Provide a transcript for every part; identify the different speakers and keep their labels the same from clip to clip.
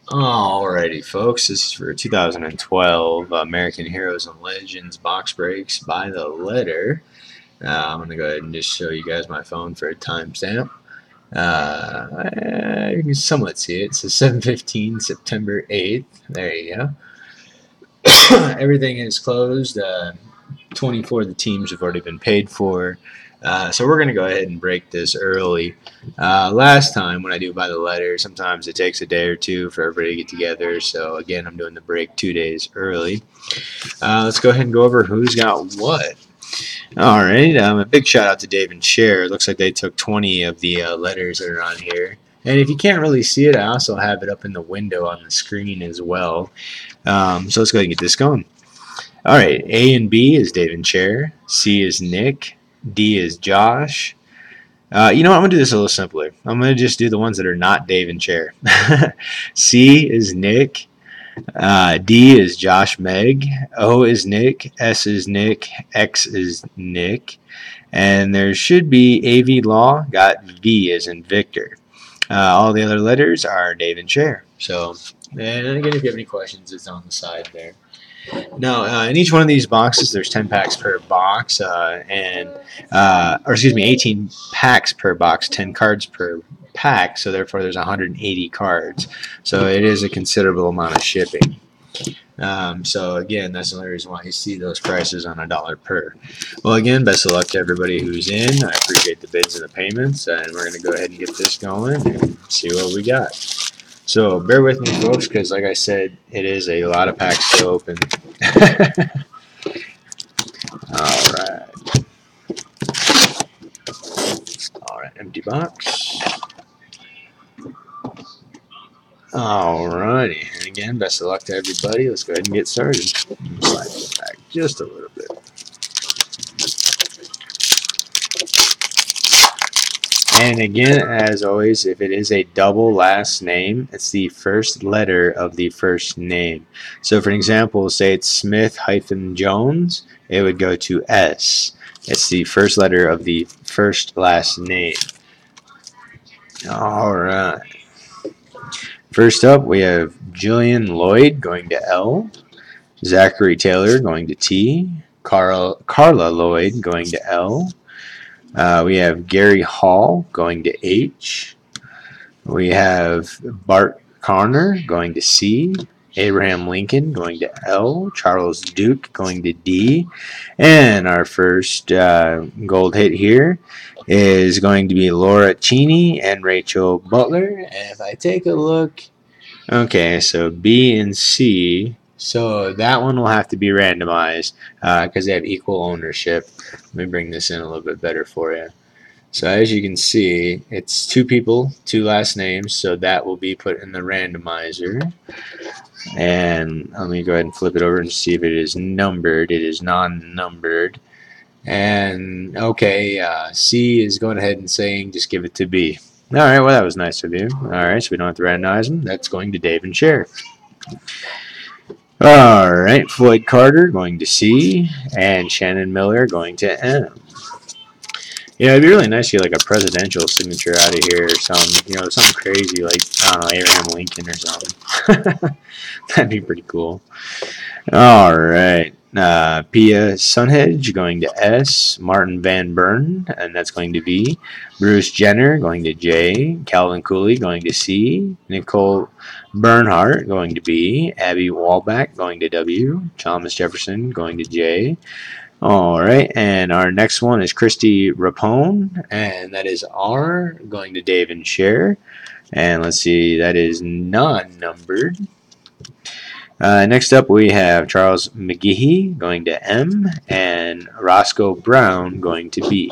Speaker 1: Alrighty, folks, this is for 2012 American Heroes and Legends box breaks by the letter. I'm going to go ahead and just show you guys my phone for a timestamp. You can somewhat see it. It says 7:15, September 8th. There you go. Everything is closed. 24 of the teams have already been paid for. So we're going to go ahead and break this early. Last time when I do by the letter, sometimes it takes a day or two for everybody to get together. So again, I'm doing the break 2 days early. Let's go ahead and go over who's got what. All right. A big shout out to Dave and Cher. It looks like they took 20 of the letters that are on here. And if you can't really see it, I also have it up in the window on the screen as well. So let's go ahead and get this going. All right, A and B is Dave and Cher. C is Nick. D is Josh. You know what? I'm going to do this a little simpler. I'm going to just do the ones that are not Dave and Cher. C is Nick. D is Josh Meg. O is Nick. S is Nick. X is Nick. And there should be AV Law. Got V as in Victor. All the other letters are Dave and Cher. So, and again, if you have any questions, it's on the side there. Now, in each one of these boxes, there's 10 packs per box, or excuse me, 18 packs per box, 10 cards per pack, so therefore there's 180 cards. So it is a considerable amount of shipping. So again, that's the only reason why you see those prices on $1 per. Well, again, best of luck to everybody who's in. I appreciate the bids and the payments, and we're going to go ahead and get this going and see what we got. So bear with me, folks, because like I said, it is a lot of packs to open. Alright. Alright, empty box. Alrighty. And again, best of luck to everybody. Let's go ahead and get started. Slide it back just a little bit. And again, as always, if it is a double last name, it's the first letter of the first name. So for an example, say it's Smith-Jones, it would go to S. It's the first letter of the first last name. All right. First up, we have Julian Lloyd going to L. Zachary Taylor going to T. Carla Lloyd going to L. We have Gary Hall going to H. We have Bart Connor going to C. Abraham Lincoln going to L. Charles Duke going to D. And our first gold hit here is going to be Laura Cheney and Rachel Butler. And if I take a look, okay, so B and C. So that one will have to be randomized because they have equal ownership. Let me bring this in a little bit better for you. So as you can see, it's two people, two last names, so that will be put in the randomizer. And let me go ahead and flip it over and see if it is numbered. It is non-numbered. And okay, C is going ahead and saying just give it to B. All right, well, that was nice of you. All right, so we don't have to randomize them. That's going to Dave and Cher. All right, Floyd Carter going to C, and Shannon Miller going to M. Yeah, it'd be really nice to get like a presidential signature out of here or something. You know, something crazy like, I don't know, Abraham Lincoln or something. That'd be pretty cool. All right. Pia Sunhedge going to S. Martin Van Buren, and that's going to B. Bruce Jenner going to J. Calvin Cooley going to C. Nicole Bernhardt going to B. Abby Wallback going to W. Thomas Jefferson going to J. All right, and our next one is Christy Rapone, and that is R going to Dave and Cher. And let's see, that is non-numbered. Next up, we have Charles McGehee going to M, and Roscoe Brown going to B.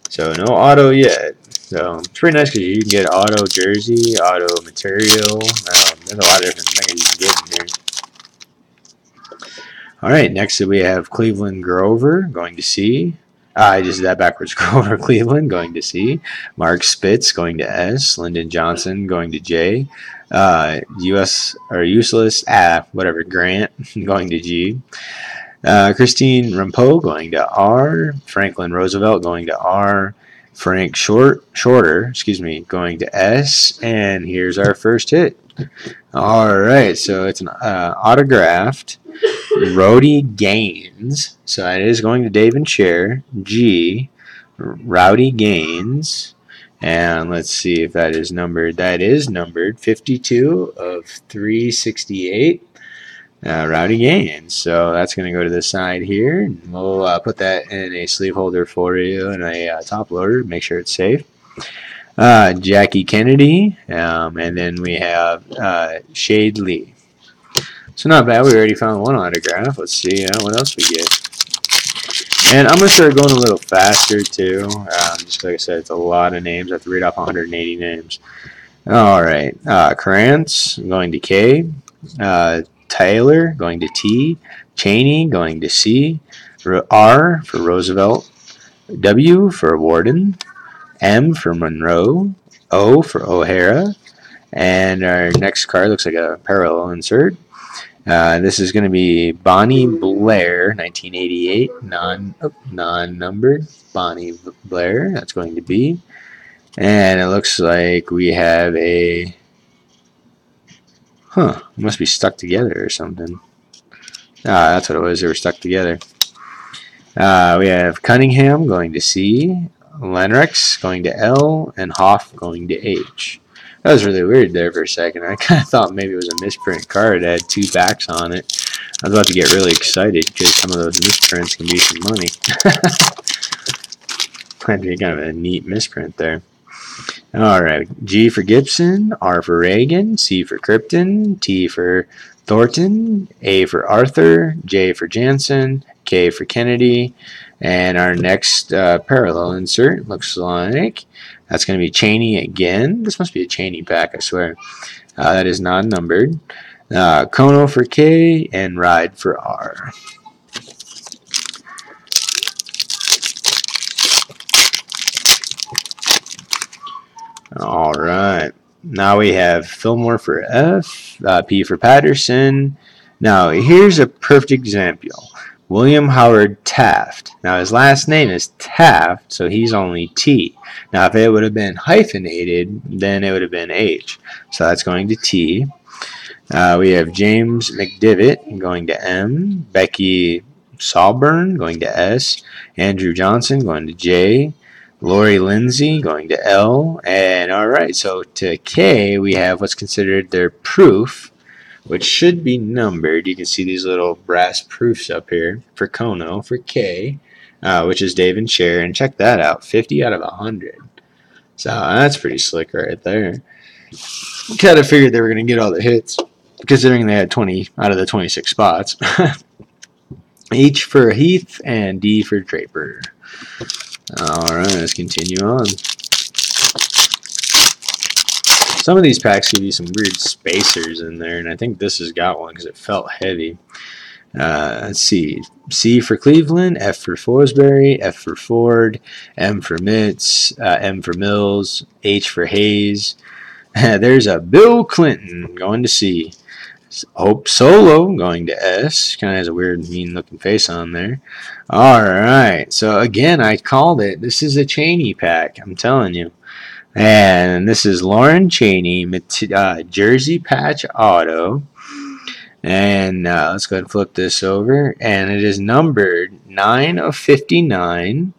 Speaker 1: So no auto yet. So it's pretty nice because you can get auto jersey, auto material. There's a lot of different things you can get in here. All right, next we have Cleveland Grover going to C. I just did that backwards. Grover Cleveland going to C. Mark Spitz going to S. Lyndon Johnson going to J. US or useless whatever Grant going to G. Christine Rampeau going to R. Franklin Roosevelt going to R. Frank Shorter, excuse me, going to S, and here's our first hit. All right, so it's an autographed Rowdy Gaines, so that is going to Dave and Chair. G, Rowdy Gaines, and let's see if that is numbered. That is numbered 52 of 368. Rowdy Gaines. So that's going to go to the side here. We'll put that in a sleeve holder for you and a top loader. Make sure it's safe. Jackie Kennedy. And then we have Shade Lee. So not bad. We already found one autograph. Let's see what else we get. And I'm going to start going a little faster too. Just like I said, it's a lot of names. I have to read off 180 names. All right. Krantz going to K. Taylor going to T, Cheney going to C, R for Roosevelt, W for Warden, M for Monroe, O for O'Hara, and our next card looks like a parallel insert. This is going to be Bonnie Blair, 1988, non-numbered. Bonnie Blair, that's going to be. And it looks like we have a... must be stuck together or something. That's what it was. They were stuck together. We have Cunningham going to C, Lenrex going to L, and Hoff going to H. That was really weird there for a second. I kind of thought maybe it was a misprint card. It had 2 backs on it. I was about to get really excited because some of those misprints can be some money. Might be kind of a neat misprint there. Alright, G for Gibson, R for Reagan, C for Krypton, T for Thornton, A for Arthur, J for Jansen, K for Kennedy, and our next parallel insert looks like that's going to be Cheney again. This must be a Cheney pack, I swear. That is non-numbered. Kono for K, and Ride for R. All right. Now we have Fillmore for F, P for Patterson. Now, here's a perfect example. William Howard Taft. Now, his last name is Taft, so he's only T. Now, if it would have been hyphenated, then it would have been H. So that's going to T. We have James McDivitt going to M, Becky Sawburn going to S, Andrew Johnson going to J, Lori Lindsay going to L, and alright, so to K we have what's considered their proof, which should be numbered. You can see these little brass proofs up here for Kono, for K, which is Dave and Cher, and check that out, 50 out of 100. So that's pretty slick right there. Kind of figured they were going to get all the hits, considering they had 20 out of the 26 spots. H for Heath, and D for Draper. Alright, let's continue on. Some of these packs give you some weird spacers in there, and I think this has got one because it felt heavy. Let's see. C for Cleveland, F for Forsberry, F for Ford, M for Mitz, M for Mills, H for Hayes. There's a Bill Clinton going to C. Hope Solo going to S. Kind of has a weird, mean-looking face on there. Alright, so again, I called it. This is a Cheney pack, I'm telling you. And this is Lauren Cheney, Jersey Patch Auto. And let's go ahead and flip this over. And it is numbered 9 of 59.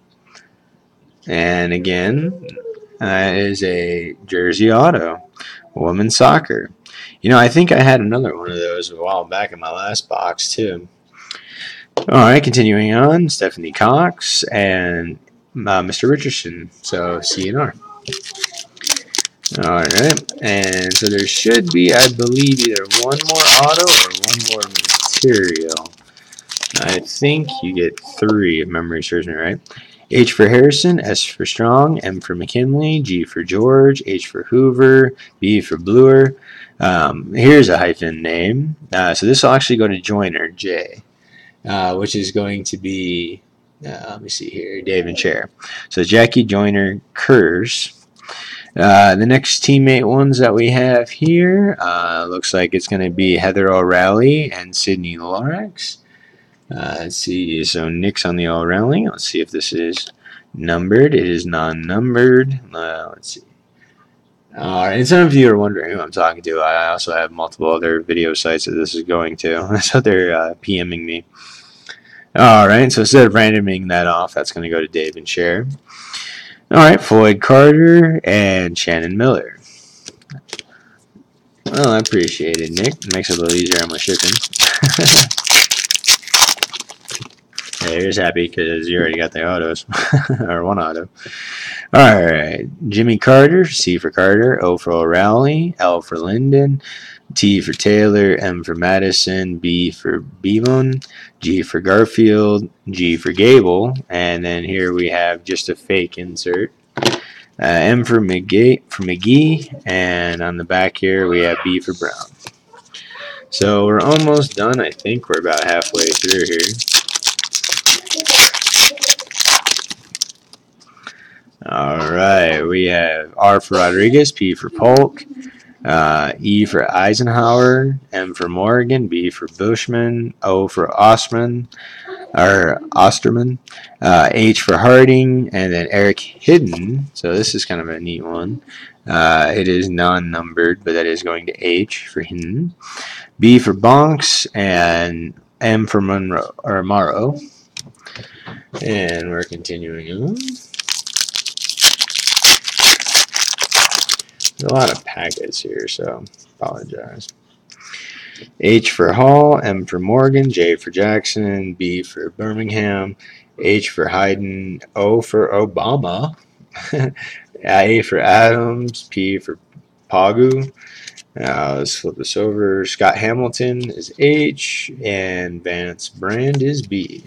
Speaker 1: And again, that is a Jersey Auto. Women's Soccer. You know, I think I had another one of those a while back in my last box, too. Alright, continuing on. Stephanie Cox and Mr. Richardson. So, CNR. Alright, and so there should be, I believe, either one more auto or one more material. I think you get 3, if memory serves me right. H for Harrison, S for Strong, M for McKinley, G for George, H for Hoover, B for Bluer. Here's a hyphen name. So this will actually go to Joyner, J, which is going to be, let me see here, Dave and Cher. So Jackie Joyner Kurz. The next teammate ones that we have here, looks like it's going to be Heather O'Reilly and Sydney Lorax. Let's see, so Nick's on the O'Reilly. Let's see if this is numbered. It is non-numbered. Let's see. Alright, and some of you are wondering who I'm talking to. I also have multiple other video sites that this is going to, so they're PMing me. Alright, so instead of randoming that off, that's going to go to Dave and Cher. Alright, Floyd Carter and Shannon Miller. Well, I appreciate it, Nick. It makes it a little easier on my shipping. Yeah, you're just happy because you already got the autos, or one auto. Alright, Jimmy Carter, C for Carter, O for O'Reilly, L for Linden, T for Taylor, M for Madison, B for Beamon, G for Garfield, G for Gable, and then here we have just a fake insert. M for McGee, and on the back here we have B for Brown. So we're almost done. I think we're about halfway through here. Alright, we have R for Rodriguez, P for Polk, E for Eisenhower, M for Morgan, B for Bushman, O for Osterman, H for Harding, and then Eric Hidden. So this is kind of a neat one. It is non-numbered, but that is going to H for Hidden. B for Bonks, and M for Morrow. And we're continuing on. There's a lot of packets here, so apologize. H for Hall, M for Morgan, J for Jackson, B for Birmingham, H for Hayden, O for Obama, A for Adams, P for Pagu. Let's flip this over. Scott Hamilton is H, and Vance Brand is B.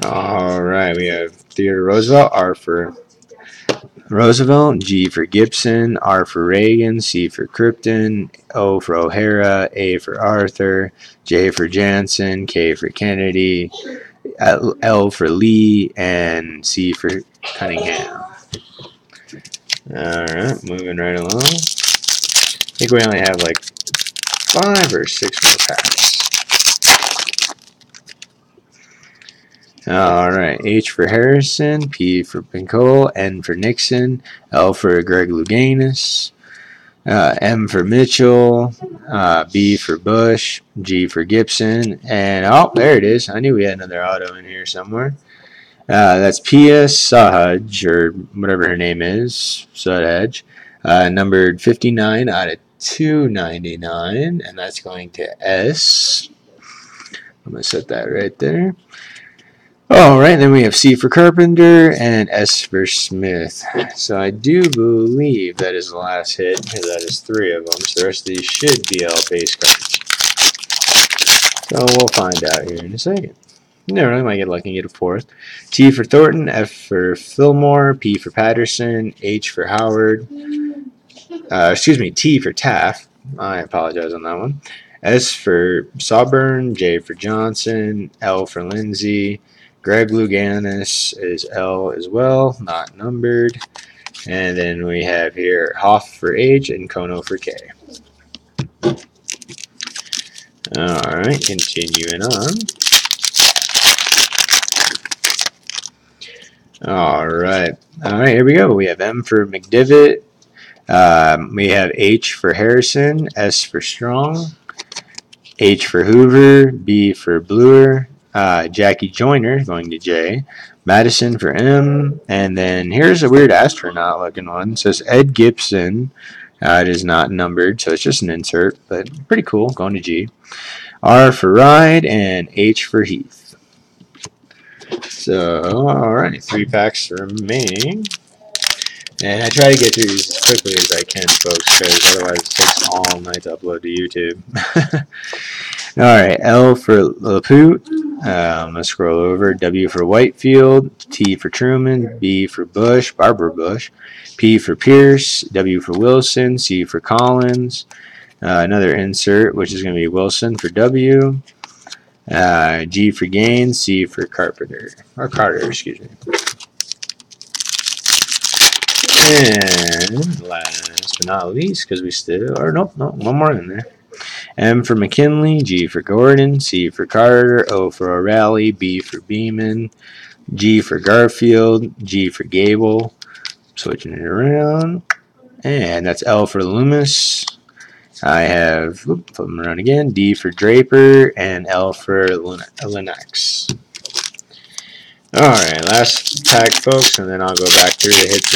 Speaker 1: Alright, we have Theodore Roosevelt, R for Roosevelt, G for Gibson, R for Reagan, C for Krypton, O for O'Hara, A for Arthur, J for Jansen, K for Kennedy, L for Lee, and C for Cunningham. Alright, moving right along. I think we only have like 5 or 6 more packs. Alright, H for Harrison, P for Pincole, N for Nixon, L for Greg Louganis, M for Mitchell, B for Bush, G for Gibson, and oh, there it is. I knew we had another auto in here somewhere. That's Pia Sahaj, or whatever her name is, Sahaj, numbered 59 out of 299, and that's going to S. I'm going to set that right there. Alright, then we have C for Carpenter and S for Smith. So I do believe that is the last hit, because that is 3 of them. So the rest of these should be all base cards. So we'll find out here in a second. Never know, might get lucky and get a 4th. T for Thornton, F for Fillmore, P for Patterson, H for Howard. T for Taft. I apologize on that one. S for Sawburn, J for Johnson, L for Lindsay. Greg Louganis is L as well, not numbered. And then we have here Hoff for H and Kono for K. Alright, continuing on. Alright, here we go. We have M for McDivitt. We have H for Harrison, S for Strong, H for Hoover, B for Bluer. Jackie Joyner going to J, Madison for M, and then here's a weird astronaut looking one. It says Ed Gibson. It is not numbered, so it's just an insert, but pretty cool, going to G. R for Ride, and H for Heath. So, alright, 3 packs remaining. And I try to get through these as quickly as I can, folks, because otherwise it takes all night to upload to YouTube. Alright, L for Lapoute. Let's scroll over. W for Whitefield. T for Truman. B for Bush, Barbara Bush. P for Pierce. W for Wilson. C for Collins. Another insert, which is going to be Wilson for W. G for Gaines. C for Carter, excuse me. And last but not least, because we still, or nope, one more in there. M for McKinley, G for Gordon, C for Carter, O for O'Reilly, B for Beeman, G for Garfield, G for Gable. Switching it around. And that's L for Loomis. I have, flip them around again, D for Draper, and L for Lennox. Alright, last pack, folks, and then I'll go back through the hits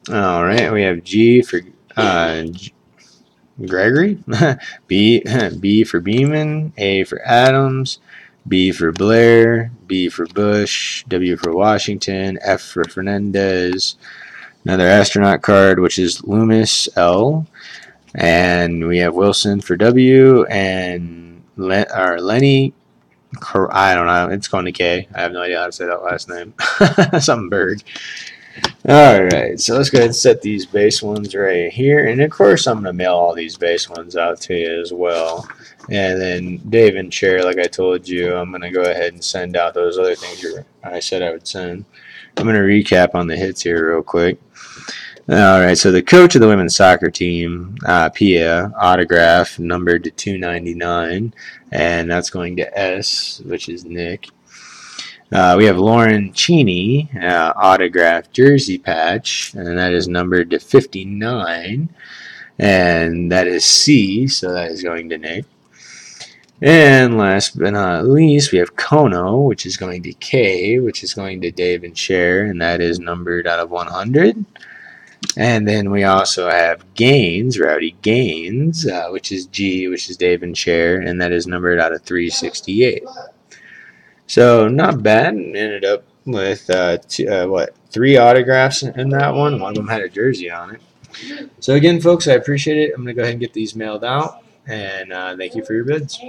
Speaker 1: again. Alright, we have G for Gregory, B for Beeman, A for Adams, B for Blair, B for Bush, W for Washington, F for Fernandez, another astronaut card, which is Loomis, L, and we have Wilson for W, and Lenny, I don't know, it's going to K. I have no idea how to say that last name. Something Berg. Alright, so let's go ahead and set these base ones right here. And of course, I'm going to mail all these base ones out to you as well. And then Dave and Chair, like I told you, I'm going to go ahead and send out those other things I said I would send. I'm going to recap on the hits here real quick. Alright, so the coach of the women's soccer team, Pia, autograph numbered to 299. And that's going to S, which is Nick. We have Lauren Cheney, autographed jersey patch, and that is numbered to 59, and that is C, so that is going to Nick. And last but not least, we have Kono, which is going to K, which is going to Dave and Cher, and that is numbered out of 100. And then we also have Gaines, Rowdy Gaines, which is G, which is Dave and Cher, and that is numbered out of 368. So not bad. Ended up with 3 autographs in that one. One of them had a jersey on it. So again, folks, I appreciate it. I'm gonna go ahead and get these mailed out, and thank you for your bids.